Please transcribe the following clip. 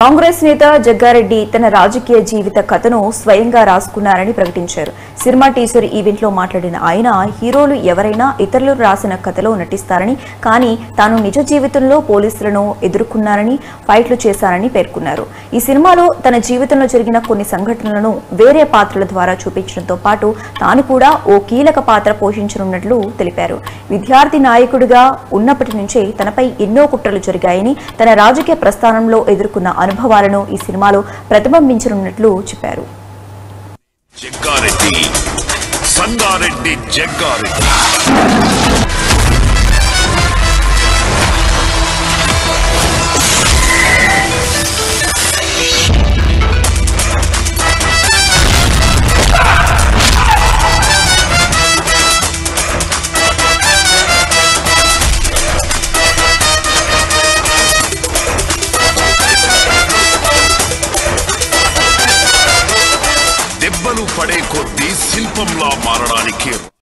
కాంగ్రెస్ నేత జగ్గారెడ్డి తన రాజకీయ జీవిత కథను స్వయంగా రాసుకున్నారని ప్రకటించారు. సినిమా టీజర్ ఈవెంట్ లో మాట్లాడిన ఆయన హీరోలు ఎవరైనా ఇతరులు రాసిన కథలో నటిస్తారని, కానీ తాను నిజ జీవితంలో పోలీసులను ఎదుర్కొన్నారని, ఫైట్లు చేశారని పేర్కొన్నారు. ఈ సినిమాలో తన జీవితంలో జరిగిన కొన్ని సంఘటనలను వేరే పాత్రల ద్వారా చూపించడంతో పాటు తాను కూడా ఓ కీలక పాత్ర పోషించనున్నట్లు తెలిపారు. విద్యార్థి నాయకుడిగా ఉన్నప్పటి నుంచే తనపై ఎన్నో కుట్రలు జరిగాయని, తన రాజకీయ ప్రస్థానంలో ఎదుర్కొన్న అనుభవాలను ఈ సినిమాలో ప్రతిబింబించనున్నట్లు చెప్పారు. జగ్గారెడ్డి సంగారెడ్డి జగ్గారెడ్డి దెబ్బలు పడే కొద్దీ శిల్పంలా మారడానికి